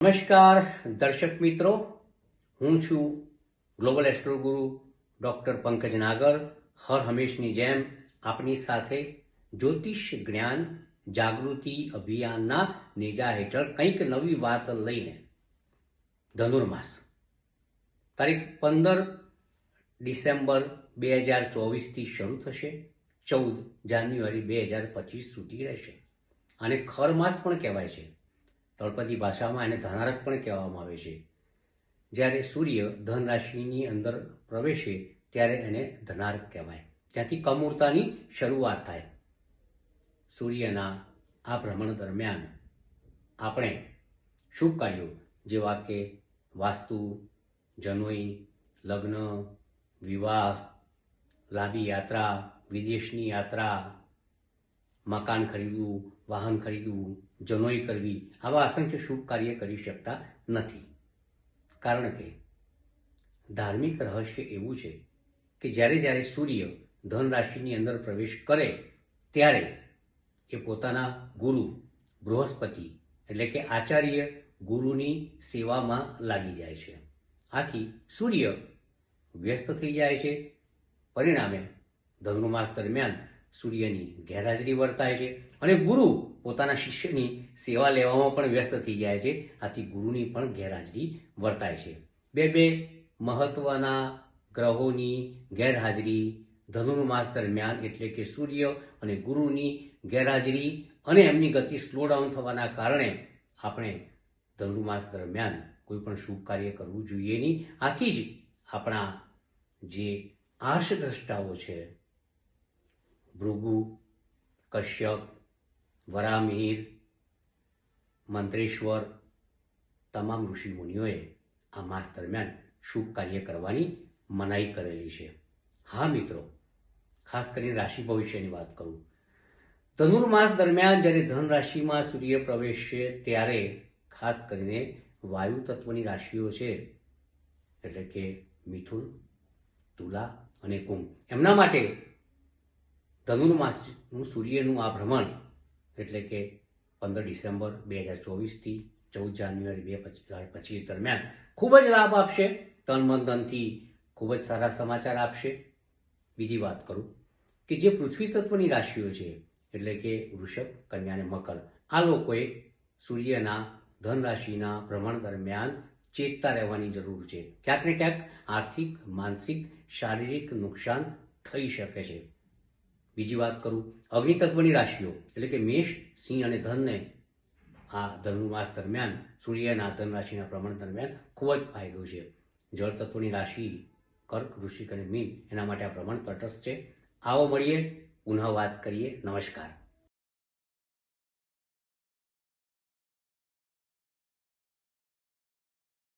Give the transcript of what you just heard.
નમસ્કાર દર્શક મિત્રો, હું છું ગ્લોબલ એસ્ટ્રો ગુરુ ડૉક્ટર પંકજ નાગર. હર હંમેશની જેમ આપની સાથે જ્યોતિષ જ્ઞાન જાગૃતિ અભિયાનના નેજા હેઠળ કંઈક નવી વાત લઈને ધનુર્માસ તારીખ 15 ડિસેમ્બર 2024થી શરૂ થશે, 14 જાન્યુઆરી 2025 સુધી રહેશે. આને ખર માસ પણ કહેવાય છે. તળપદી ભાષામાં એને ધનારક પણ કહેવામાં આવે છે. જ્યારે સૂર્ય ધન રાશિની અંદર પ્રવેશે ત્યારે એને ધનારક કહેવાય. ત્યાંથી કમૂરતાની શરૂઆત થાય. સૂર્યના આ ભ્રમણ દરમિયાન આપણે શુભ કાર્યો જેવા કે વાસ્તુ, જનોઈ, લગ્ન, વિવાહ, લાંબી યાત્રા, વિદેશની યાત્રા, મકાન ખરીદવું, વાહન ખરીદવું, જનોઈ કરવી, આવા અસંખ્ય શુભ કાર્ય કરી શકતા નથી. કારણ કે ધાર્મિક રહસ્ય એવું છે કે જ્યારે સૂર્ય ધન રાશિની અંદર પ્રવેશ કરે ત્યારે એ પોતાના ગુરુ બૃહસ્પતિ એટલે કે આચાર્ય ગુરુની સેવામાં લાગી જાય છે. આથી સૂર્ય વ્યસ્ત થઈ જાય છે. પરિણામે ધનુર્માસ દરમિયાન સૂર્યની ગેરહાજરી વર્તાય છે અને ગુરુ પોતાના શિષ્યની સેવા લેવામાં પણ વ્યસ્ત થઈ જાય છે. આથી ગુરુની પણ ગેરહાજરી વર્તાય છે. બે મહત્વના ગ્રહોની ગેરહાજરી ધનુર્માસ દરમિયાન એટલે કે સૂર્ય અને ગુરુની ગેરહાજરી અને એમની ગતિ સ્લો ડાઉન થવાના કારણે આપણે ધનુર્માસ દરમિયાન કોઈ પણ શુભ કાર્ય કરવું જોઈએ નહીં. આથી જ આપણા જે આર્ષદ્રષ્ટાઓ છે, ભૃગુ, કશ્યપ, વરામિહિર, મંત્રેશ્વર, તમામ ઋષિ મુનિઓએ આ માસ દરમિયાન શુભ કાર્ય કરવાની મનાઈ કરેલી છે. હા મિત્રો, ખાસ કરીને રાશિ ભવિષ્યની વાત કરું. ધનુર્માસ દરમિયાન જ્યારે ધન રાશિમાં સૂર્ય પ્રવેશશે ત્યારે ખાસ કરીને વાયુ તત્વની રાશિઓ છે એટલે કે મિથુન, તુલા અને કુંભ, એમના માટે ધનુર્માસનું સૂર્યનું આ ભ્રમણ એટલે કે 15 ડિસેમ્બર 2024થી 14 જાન્યુઆરી 2025 દરમિયાન ખૂબ જ લાભ આપશે. તન મન ધનથી ખૂબ જ સારા સમાચાર આપશે. બીજી વાત કરું કે જે પૃથ્વી તત્વની રાશિઓ છે એટલે કે વૃષભ, કન્યા અને મકર, આ લોકોએ સૂર્યના ધન રાશિના ભ્રમણ દરમિયાન ચેતતા રહેવાની જરૂર છે. ક્યાંક ને ક્યાંક આર્થિક, માનસિક, શારીરિક નુકસાન થઈ શકે છે. બીજી વાત કરું અગ્નિ તત્વની રાશિઓ એટલે કે મેષ, સિંહ અને ધનને આ ધનુર્માસ દરમિયાન સૂર્યના ધન રાશિના ભ્રમણ દરમિયાન ખૂબ જ ફાયદો છે. જળ તત્વની રાશિ કર્ક, વૃશ્ચિક અને મીન, એના માટે આ ભ્રમણ તટસ્થ છે. આવો મળીએ, પુનઃ વાત કરીએ. નમસ્કાર.